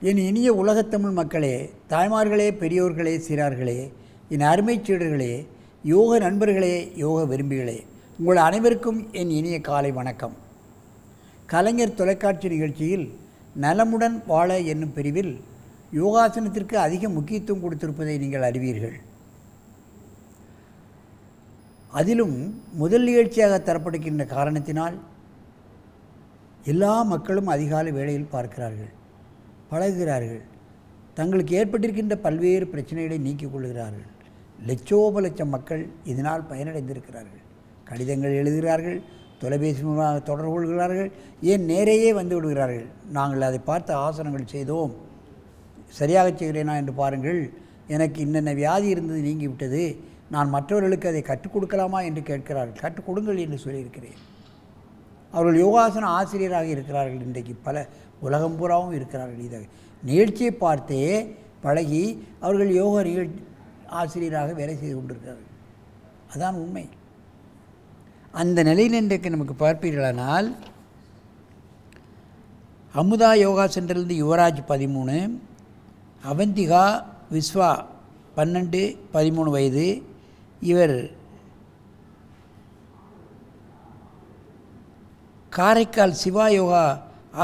என் இனிய உலகத்தமிழ் மக்களே, தாய்மார்களே, பெரியோர்களே, சிறார்களே, என் அருமைச் சீடர்களே, யோக நண்பர்களே, யோக விரும்பிகளே, உங்கள் அனைவருக்கும் என் இனிய காலை வணக்கம். கலைஞர் தொலைக்காட்சி நிகழ்ச்சியில் நலமுடன் வாழ என்னும் பிரிவில் யோகாசனத்திற்கு அதிக முக்கியத்துவம் கொடுத்திருப்பதை நீங்கள் அறிவீர்கள். அதிலும் முதல் நிகழ்ச்சியாக தரப்படுகின்ற காரணத்தினால் எல்லா மக்களும் அதிகாலை வேளையில் பார்க்கிறார்கள், பழகுகிறார்கள், தங்களுக்கு ஏற்பட்டிருக்கின்ற பல்வேறு பிரச்சனைகளை நீக்கிக் கொள்கிறார்கள். லட்சோப லட்சம் மக்கள் இதனால் பயனடைந்திருக்கிறார்கள். கடிதங்கள் எழுதுகிறார்கள், தொலைபேசி மூலமாக தொடர்பு கொள்கிறார்கள், ஏன் நேரையே வந்து விடுகிறார்கள். நாங்கள் அதை பார்த்து ஆசனங்கள் செய்தோம், சரியாக செய்கிறேனா என்று பாருங்கள், எனக்கு இன்னென்ன வியாதி இருந்தது நீங்கிவிட்டது, நான் மற்றவர்களுக்கு அதை கற்றுக் கொடுக்கலாமா என்று கேட்கிறார்கள். கற்றுக் கொடுங்கள் என்று சொல்லியிருக்கிறேன். அவர்கள் யோகாசன ஆசிரியராக இருக்கிறார்கள். இன்றைக்கு பல உலகம் பூராவும் இருக்கிறார்கள். இதை நிகழ்ச்சியை பார்த்தே பழகி அவர்கள் யோகா ஆசிரியராக வேலை செய்து கொண்டிருக்கிறார்கள். அதான் உண்மை. அந்த நிலையில் இன்றைக்கு நமக்கு பார்ப்பீர்களானால், அமுதா யோகா சென்டர்லேருந்து யுவராஜ் 13, அவந்திகா விஸ்வா 12, 13 வயது. இவர் காரைக்கால் சிவா யோகா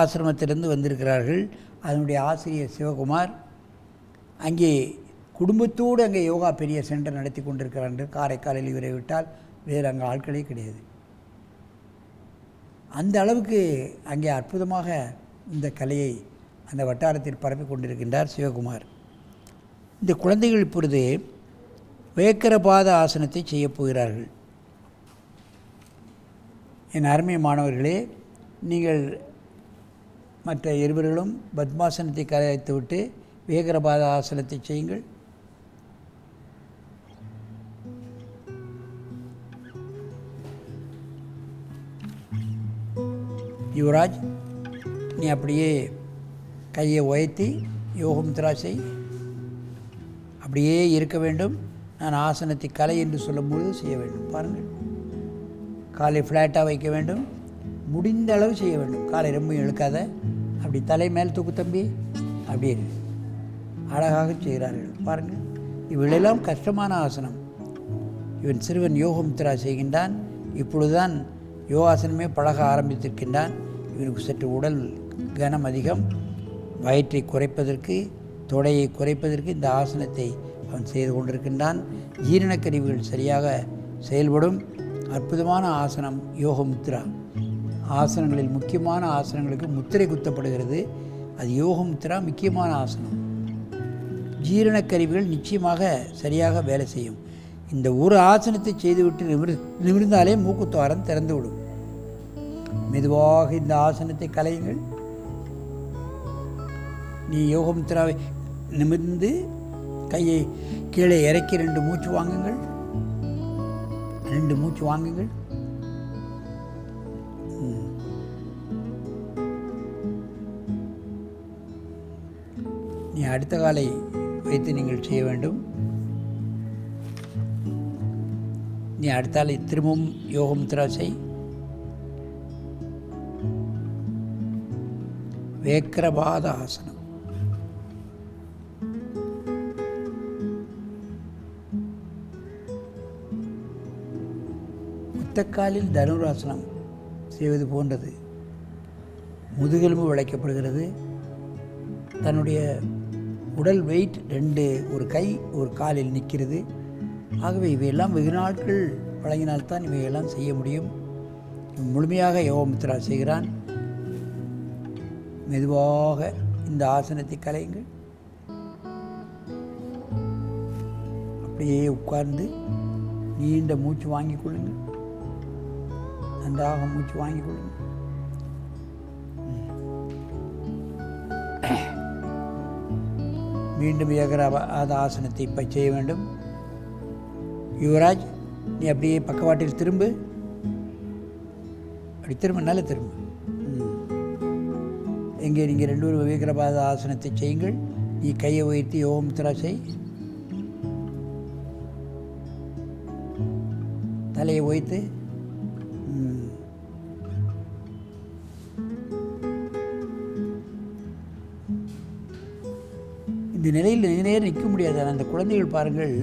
ஆசிரமத்திலிருந்து வந்திருக்கிறார்கள். அதனுடைய ஆசிரியர் சிவகுமார். அங்கே குடும்பத்தோடு அங்கே யோகா பெரிய சென்டர் நடத்தி கொண்டிருக்கிறார்கள். காரைக்காலில் இவரை விட்டால் வேறு அங்கே ஆட்களே கிடையாது. அந்த அளவுக்கு அங்கே அற்புதமாக இந்த கலையை அந்த வட்டாரத்தில் பரப்பி கொண்டிருக்கின்றார் சிவகுமார். இந்த குழந்தைகள் இப்பொழுது வேக்கரபாத ஆசனத்தை செய்யப் போகிறார்கள். என் அருமை மாணவர்களே, நீங்கள் மற்ற இருவர்களும் பத்மாசனத்தை கலைத்துவிட்டு வேகரபாத ஆசனத்தை செய்யுங்கள். யுவராஜ், நீ அப்படியே கையை உயர்த்தி யோகமுத்ரா செய். அப்படியே இருக்க வேண்டும். நான் ஆசனத்தை கலை என்று சொல்லும்போது செய்ய வேண்டும். பாருங்கள், காலை ஃப்ளாட்டாக வைக்க வேண்டும், முடிந்த அளவு செய்ய வேண்டும். காலை ரொம்ப இழுக்காத, அப்படி தலை மேல் தூக்கு தம்பி, அப்படியே அழகாக செய்கிறார்கள். பாருங்கள், இவ்வளெல்லாம் கஷ்டமான ஆசனம். இவன் சிறுவன் யோகமுத்ரா செய்கின்றான். இப்பொழுதுதான் யோகாசனமே பழக ஆரம்பித்திருக்கின்றான். இவனுக்கு சற்று உடல் கனம் அதிகம். வயிற்றை குறைப்பதற்கு, தொடையை குறைப்பதற்கு இந்த ஆசனத்தை அவன் செய்து கொண்டிருக்கின்றான். ஜீரணக்கருவிகள் சரியாக செயல்படும் அற்புதமான ஆசனம் யோகமுத்ரா. ஆசனங்களில் முக்கியமான ஆசனங்களுக்கு முத்திரை குத்தப்படுகிறது. அது யோகமுத்ரா முக்கியமான ஆசனம். ஜீரணக்கருவிகள் நிச்சயமாக சரியாக வேலை செய்யும். இந்த ஒரு ஆசனத்தை செய்துவிட்டு நிமிர்ந்தாலே மூக்குத்துவாரம் திறந்துவிடும். மெதுவாக இந்த ஆசனத்தை கலையுங்கள். நீ யோகமுத்ராவை நிமிர்ந்து கையை கீழே இறக்கி 2 மூச்சு வாங்குங்கள். 2 மூச்சு வாங்குங்கள். நீ அடுத்த காலை வைத்து நீங்கள் செய்ய வேண்டும். நீ அடுத்த காலை திரும்பவும் யோகமுத்ரா செய். வேக்கரபாத ஆசனம். ஒத்தக்காலில் தனுராசனம் செய்வது போன்றது. முதுகெலும்பு விளைக்கப்படுகிறது. தன்னுடைய உடல் வெயிட் 2, ஒரு கை ஒரு காலில் நிற்கிறது. ஆகவே இவையெல்லாம் வெகு நாட்கள் வழங்கினால்தான் இவையெல்லாம் செய்ய முடியும். முழுமையாக யோகமுத்ரா செய்கிறான். மெதுவாக இந்த ஆசனத்தை கலையுங்கள். அப்படியே உட்கார்ந்து நீண்ட மூச்சு வாங்கிக் கொள்ளுங்கள். நன்றாக மூச்சு வாங்கிக் கொள்ளுங்கள். மீண்டும் வேகரபாத ஆசனத்தை இப்போ செய்ய வேண்டும். யுவராஜ், நீ அப்படியே பக்கவாட்டில் திரும்பு. அப்படி திரும்ப, நல்ல திரும்ப. எங்கே நீங்கள் 2 பேரும் வேகரபாத ஆசனத்தை செய்யுங்கள். நீ கையை உயர்த்தி யோகமுத்ரா செய். தலையை உயர்த்து. இந்த நிலையில் நேரம் நிற்க முடியாது. ஆனால் அந்த குழந்தைகள் பாருங்கள்,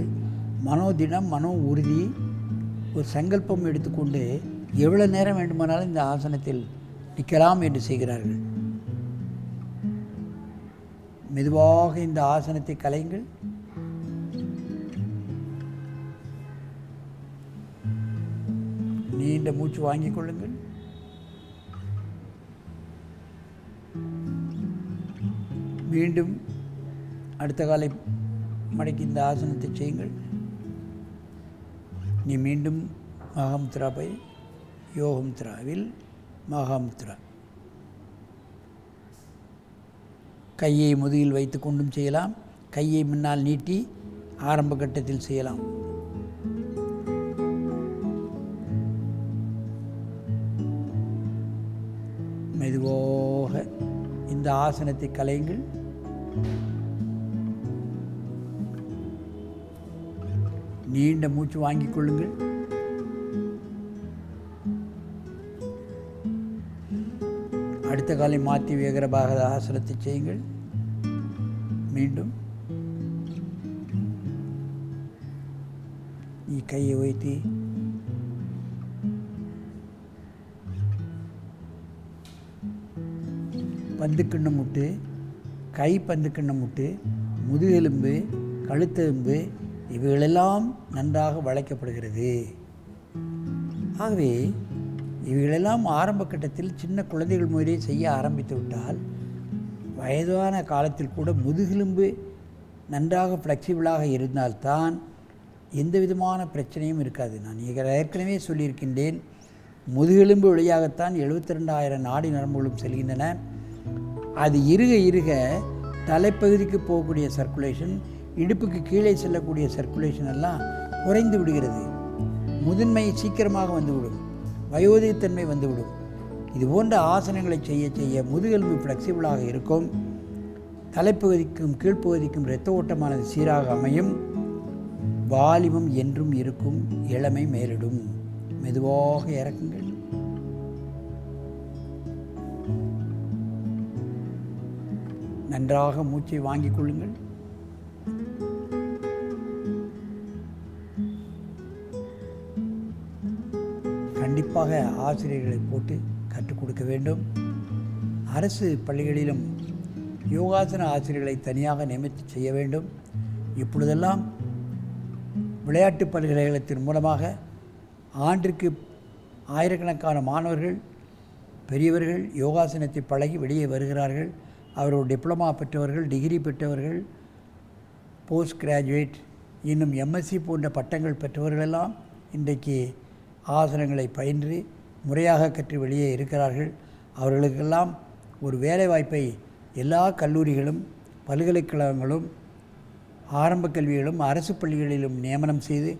மனோதிடம், மனோ உறுதி, ஒரு சங்கல்பம் எடுத்துக்கொண்டு எவ்வளோ நேரம் வேண்டுமானாலும் இந்த ஆசனத்தில் நிற்கலாம் என்று செய்கிறார்கள். மெதுவாக இந்த ஆசனத்தை கலையுங்கள். நீண்ட மூச்சு வாங்கிக் கொள்ளுங்கள். மீண்டும் அடுத்த காலை மடக்கி இந்த ஆசனத்தை செய்யுங்கள். நீ மீண்டும் மகாமுத்ரா போய் யோகமுத்ராவில் மகாமுத்ரா. கையை முதுகில் வைத்து கொண்டும் செய்யலாம். கையை முன்னால் நீட்டி ஆரம்ப கட்டத்தில் செய்யலாம். மெதுவாக இந்த ஆசனத்தை கலையுங்கள். நீண்ட மூச்சு வாங்கிக் கொள்ளுங்கள். அடுத்த காலை மாற்றி வேகரபாக ஆசனத்தை செய்யுங்கள். மீண்டும் நீ கையை வைத்து பந்து கிண்ணம் முட்டு, கை பந்து கிண்ணம் முட்டு, முதுகெலும்பு, கழுத்தெலும்பு இவைகளெல்லாம் நன்றாக வளைக்கப்படுகிறது. ஆகவே இவைகளெல்லாம் ஆரம்ப கட்டத்தில் சின்ன குழந்தைகள் முறையை செய்ய ஆரம்பித்து விட்டால் வயதான காலத்தில் கூட முதுகெலும்பு நன்றாக ஃப்ளெக்சிபிளாக இருந்தால்தான் எந்த விதமான பிரச்சனையும் இருக்காது. நான் ஏற்கனவே சொல்லியிருக்கின்றேன், முதுகெலும்பு வழியாகத்தான் 72,000 நாடி நரம்புகளும் செல்கின்றன. அது இருக இருக தலைப்பகுதிக்கு போகக்கூடிய சர்க்குலேஷன், இடுப்புக்கு கீழே செல்லக்கூடிய சர்க்குலேஷன் எல்லாம் குறைந்து விடுகிறது. முதுமை சீக்கிரமாக வந்துவிடும், வயோதிகத்தன்மை வந்துவிடும். இது போன்ற ஆசனங்களை செய்ய செய்ய முதுகெலும்பு ஃப்ளெக்சிபிளாக இருக்கும். தலைப்பகுதிக்கும் கீழ்ப்பகுதிக்கும் இரத்த ஓட்டமானது சீராக அமையும். வாலிபம் என்றும் இருக்கும், இளமை மேலிடும். மெதுவாக இறக்குங்கள். நன்றாக மூச்சை வாங்கிக் கொள்ளுங்கள். கண்டிப்பாக ஆசிரியர்களை போட்டு கற்றுக் கொடுக்க வேண்டும். அரசு பள்ளிகளிலும் யோகாசன ஆசிரியர்களை தனியாக நியமித்து செய்ய வேண்டும். இப்பொழுதெல்லாம் விளையாட்டு பல்கலைக்கழகத்தின் மூலமாக ஆண்டிற்கு ஆயிரக்கணக்கான மாணவர்கள், பெரியவர்கள் யோகாசனத்தை பழகி வெளியே வருகிறார்கள். அவர்கள் டிப்ளமா பெற்றவர்கள், டிகிரி பெற்றவர்கள், போஸ்ட் கிராஜுவேட், இன்னும் எம்எஸ்சி போன்ற பட்டங்கள் பெற்றவர்களெல்லாம் இன்றைக்கு ஆசனங்களை பயின்று முறையாக கற்று வெளியே இருக்கிறார்கள். அவர்களுக்கெல்லாம் ஒரு வேலைவாய்ப்பை எல்லா கல்லூரிகளும், பல்கலைக்கழகங்களும், ஆரம்ப கல்விகளும், அரசு பள்ளிகளிலும் நியமனம் செய்து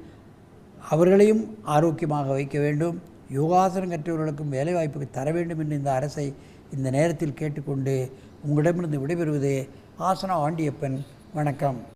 அவர்களையும் ஆரோக்கியமாக வைக்க வேண்டும். யோகாசனம் கற்றவர்களுக்கும் வேலைவாய்ப்புக்கு தர வேண்டும் என்று இந்த அரசை இந்த நேரத்தில் கேட்டுக்கொண்டு உங்களிடமிருந்து விடைபெறுவது ஆசனா ஆண்டியப்பன். வணக்கம்.